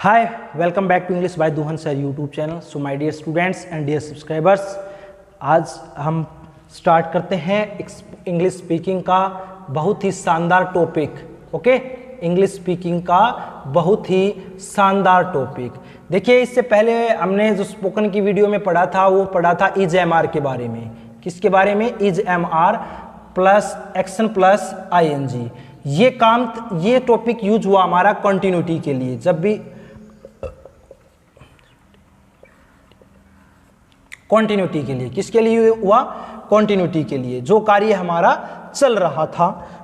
Hi, welcome back to English by Duhan Sir YouTube channel. So my dear students and dear subscribers, आज हम start करते हैं English speaking का बहुत ही शानदार टॉपिक. ओके, इंग्लिश स्पीकिंग का बहुत ही शानदार टॉपिक. देखिए, इससे पहले हमने जो स्पोकन की वीडियो में पढ़ा था वो पढ़ा था इज एम आर के बारे में. किसके बारे में? Is M R plus action plus I N G. ये टॉपिक यूज हुआ हमारा कंटिन्यूटी के लिए. जब भी कॉन्टिन्यूटी के लिए, किसके लिए हुआ? कॉन्टिन्यूटी के लिए. जो कार्य हमारा चल रहा था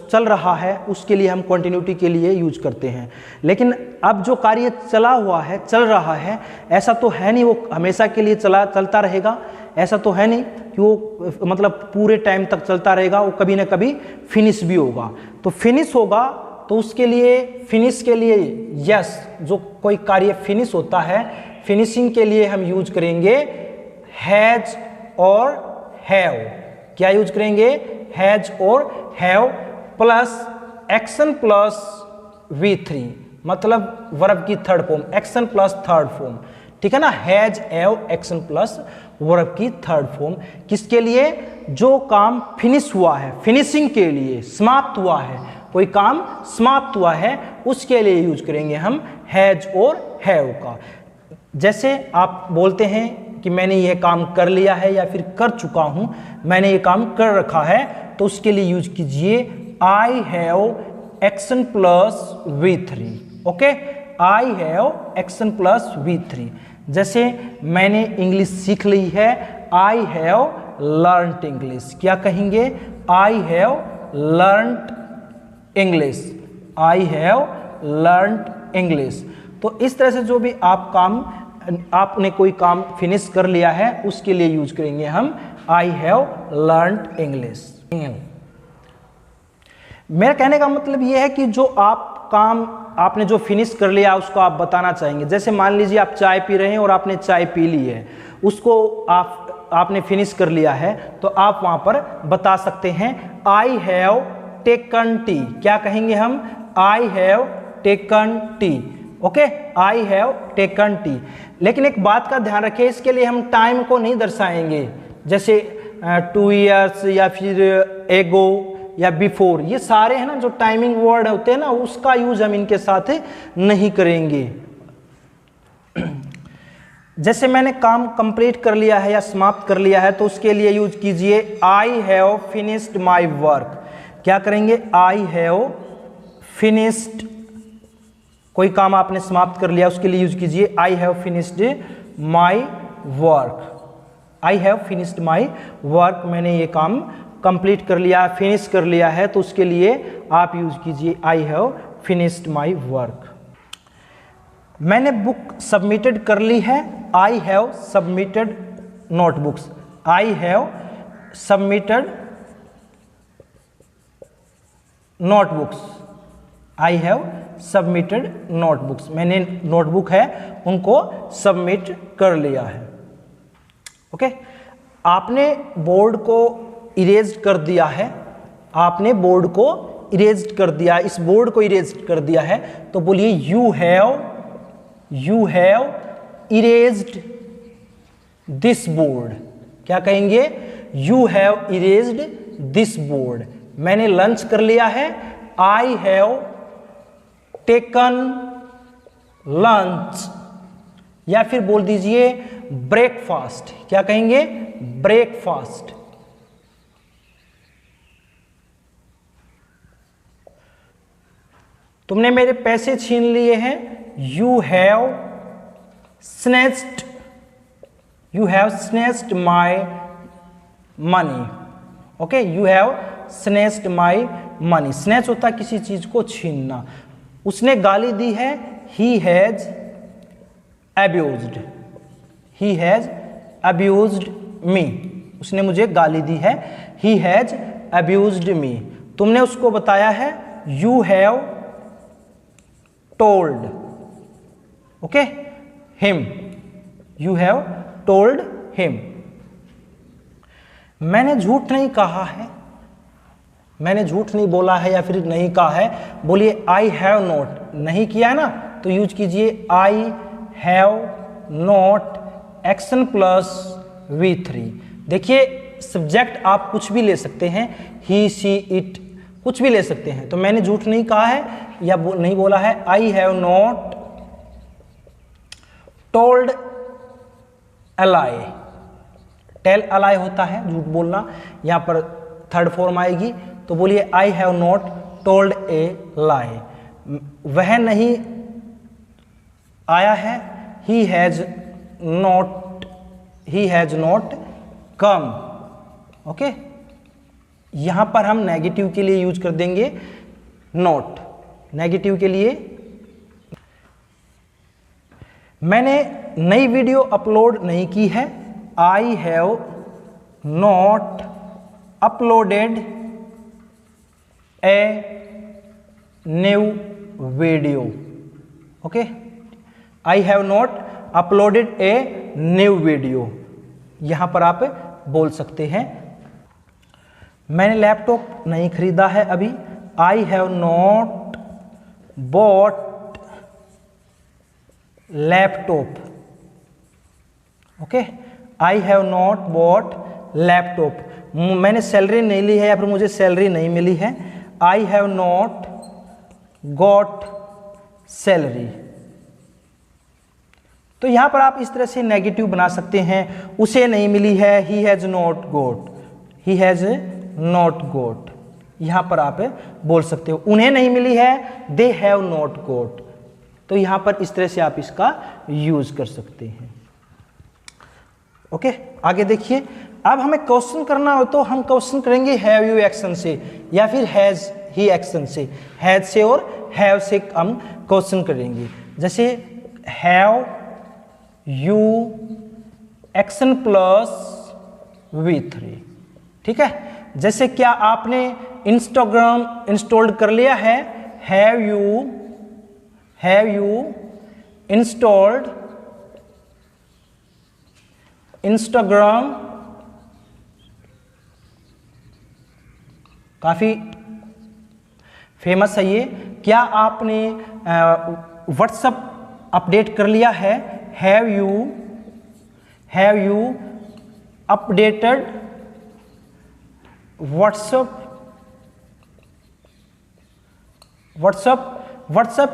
चल रहा है उसके लिए हम कॉन्टिन्यूटी के लिए यूज करते हैं. लेकिन अब जो कार्य चला हुआ है, चल रहा है, ऐसा तो है नहीं वो हमेशा के लिए चलता रहेगा. ऐसा तो है नहीं कि वो मतलब पूरे टाइम तक चलता रहेगा. वो कभी ना कभी फिनिश भी होगा. तो फिनिश होगा तो उसके लिए फिनिश के लिए यस, जो कोई कार्य फिनिश होता है, फिनिशिंग के लिए हम यूज करेंगे हैज और हैव. क्या यूज करेंगे? हैज और have plus action plus V3, मतलब वर्ब की third form, action plus third form. ठीक है ना? Has have action plus verb की थर्ड फॉर्म. किसके लिए? जो काम फिनिश हुआ है, फिनिशिंग के लिए, समाप्त हुआ है, कोई काम समाप्त हुआ है, उसके लिए यूज करेंगे हम हैज और हैव का. जैसे आप बोलते हैं कि मैंने ये काम कर लिया है या फिर कर चुका हूं, मैंने ये काम कर रखा है, तो उसके लिए यूज कीजिए I have action plus V3. Okay, I have action plus V3. जैसे मैंने इंग्लिश सीख ली है, आई हैव लर्नड इंग्लिश. क्या कहेंगे? I have learned English. I have learned English. तो इस तरह से जो भी आपने कोई काम फिनिश कर लिया है उसके लिए यूज करेंगे हम आई हैव लर्नड इंग्लिश. मेरा कहने का मतलब यह है कि जो आपने जो फिनिश कर लिया उसको आप बताना चाहेंगे. जैसे मान लीजिए आप चाय पी रहे हैं और आपने चाय पी ली है, उसको आपने फिनिश कर लिया है, तो आप वहां पर बता सकते हैं आई हैव टेकन टी. क्या कहेंगे हम? I have taken T. Okay, I have taken T. लेकिन एक बात का ध्यान रखें, इसके लिए हम टाइम को नहीं दर्शाएंगे. जैसे 2 years या फिर एगो या बिफोर, ये सारे हैं ना जो टाइमिंग वर्ड होते हैं ना, उसका यूज हम इनके साथ नहीं करेंगे. जैसे मैंने काम कंप्लीट कर लिया है या समाप्त कर लिया है, तो उसके लिए यूज कीजिए I have finished my work. क्या करेंगे? I have finished. कोई काम आपने समाप्त कर लिया, उसके लिए यूज कीजिए I have finished my work. I have finished my work. मैंने ये काम कंप्लीट कर लिया, फिनिश कर लिया है, तो उसके लिए आप यूज कीजिए I have finished my work. मैंने बुक सबमिटेड कर ली है, I have submitted notebooks. I have submitted notebooks. I have submitted notebooks. मैंने नोटबुक है उनको सबमिट कर लिया है. ओके, आपने बोर्ड को इरेज कर दिया है. आपने बोर्ड को इरेज कर दिया, इस बोर्ड को इरेज कर दिया है, तो बोलिए you have erased this board. क्या कहेंगे? You have erased this board. मैंने लंच कर लिया है, आई हैव टेकन लंच. या फिर बोल दीजिए ब्रेकफास्ट. क्या कहेंगे? ब्रेकफास्ट. तुमने मेरे पैसे छीन लिए हैं, you have snatched my money. Okay, you have snatched my money. Snatch होता है किसी चीज को छीनना. उसने गाली दी है, he has abused. He has abused me. उसने मुझे गाली दी है, ही हैज अब्यूज्ड मी. तुमने उसको बताया है, you have told. Okay, him. You have told him. मैंने झूठ नहीं कहा है, मैंने झूठ नहीं बोला है या फिर नहीं कहा है. बोलिए आई हैव नॉट. नहीं किया है ना, तो यूज कीजिए आई have not action plus V3। देखिए सब्जेक्ट आप कुछ भी ले सकते हैं, ही सी इट कुछ भी ले सकते हैं, तो मैंने झूठ नहीं कहा है या नहीं बोला है। I have not told a lie, tell a lie होता है झूठ बोलना, यहाँ पर थर्ड फॉर्म आएगी, तो बोलिए आई हैव नॉट टोल्ड ए लाई। वह नहीं आया है, he has not come. Okay, यहां पर हम नेगेटिव के लिए यूज कर देंगे नॉट, नेगेटिव के लिए। मैंने नई वीडियो अपलोड नहीं की है, I have not uploaded a new video. Okay, I have not uploaded a new video, यहां पर आप बोल सकते हैं। मैंने लैपटॉप नहीं खरीदा है अभी, आई have not bought laptop. Okay, I have not bought laptop. मैंने सैलरी नहीं ली है या फिर मुझे सैलरी नहीं मिली है, I have not got salary. तो यहां पर आप इस तरह से नेगेटिव बना सकते हैं। उसे नहीं मिली है, he has not got, he has not got, यहां पर आप बोल सकते हो। उन्हें नहीं मिली है, दे हैव नॉट गॉट, तो यहां पर इस तरह से आप इसका यूज कर सकते हैं। ओके, आगे देखिए। अब हमें क्वेश्चन करना हो तो हम क्वेश्चन करेंगे हैव यू एक्शन से या फिर हैज ही एक्शन से। हैज से और हैव से हम क्वेश्चन करेंगे। जैसे have you action plus V3, ठीक है। जैसे क्या आपने इंस्टाग्राम इंस्टॉल्ड कर लिया है, हैव यू इंस्टॉल्ड इंस्टाग्राम। काफी फेमस है ये। क्या आपने व्हाट्सएप अपडेट कर लिया है, हैव यू अपडेटेड व्हाट्सएप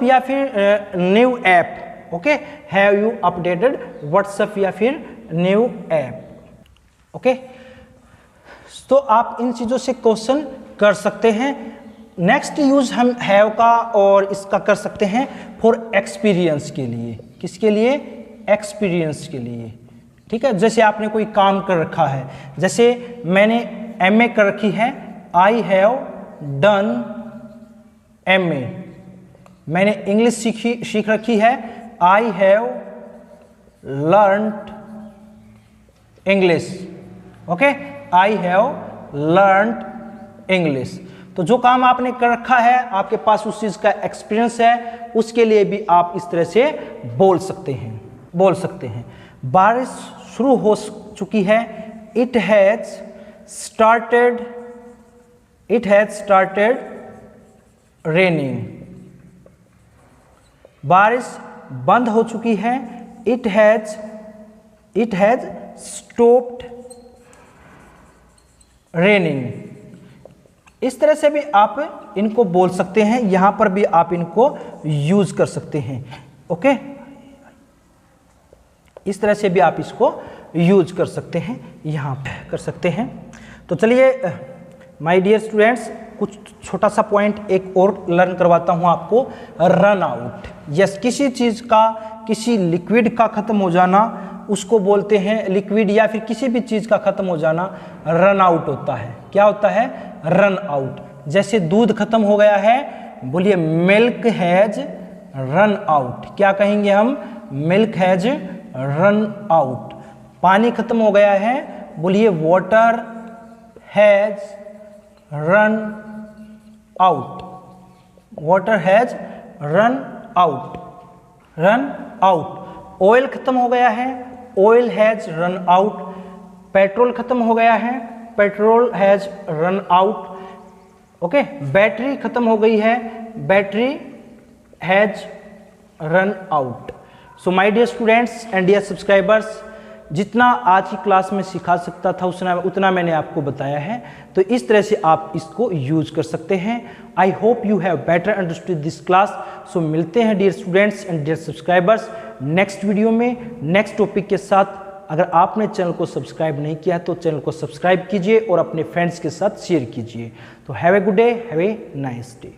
या फिर new app. Okay, have you updated WhatsApp या फिर न्यू ऐप। ओके, तो आप इन चीजों से क्वेश्चन कर सकते हैं। नेक्स्ट यूज हम हैव का और इसका कर सकते हैं फॉर एक्सपीरियंस के लिए। किसके लिए? एक्सपीरियंस के लिए, ठीक है। जैसे आपने कोई काम कर रखा है, जैसे मैंने MA कर रखी है, आई हैव डन MA। मैंने इंग्लिश सीख रखी है, I have learned English. Okay, I have learned English. तो जो काम आपने कर रखा है, आपके पास उस चीज का एक्सपीरियंस है, उसके लिए भी आप इस तरह से बोल सकते हैं। बारिश शुरू हो चुकी है, इट हैज स्टार्टेड रेनिंग। बारिश बंद हो चुकी है, इट हैज स्टॉप्ड रेनिंग। इस तरह से भी आप इनको बोल सकते हैं, यहां पर भी आप इनको यूज कर सकते हैं। ओके, इस तरह से भी आप इसको यूज कर सकते हैं, यहां पे कर सकते हैं। तो चलिए माय डियर स्टूडेंट्स, कुछ छोटा सा पॉइंट एक और लर्न करवाता हूं आपको। रन आउट, यस, किसी चीज का, किसी लिक्विड का खत्म हो जाना उसको बोलते हैं, लिक्विड या फिर किसी भी चीज का खत्म हो जाना रन आउट होता है। क्या होता है? Run out. जैसे दूध खत्म हो गया है, बोलिए मिल्क हैज रन आउट। क्या कहेंगे हम? Milk has run out. पानी खत्म हो गया है, बोलिए water has run out. Water has run out. Oil खत्म हो गया है, oil has run out. Petrol खत्म हो गया है, petrol has run out. Okay, battery खत्म हो गई है, battery has run out. So my dear students and dear subscribers, जितना आज की क्लास में सिखा सकता था उतना मैंने आपको बताया है, तो इस तरह से आप इसको यूज कर सकते हैं। I hope you have better understood this class. So मिलते हैं dear students and dear subscribers next video में नेक्स्ट टॉपिक के साथ। अगर आपने चैनल को सब्सक्राइब नहीं किया तो चैनल को सब्सक्राइब कीजिए और अपने फ्रेंड्स के साथ शेयर कीजिए। तो have a good day, have a nice day.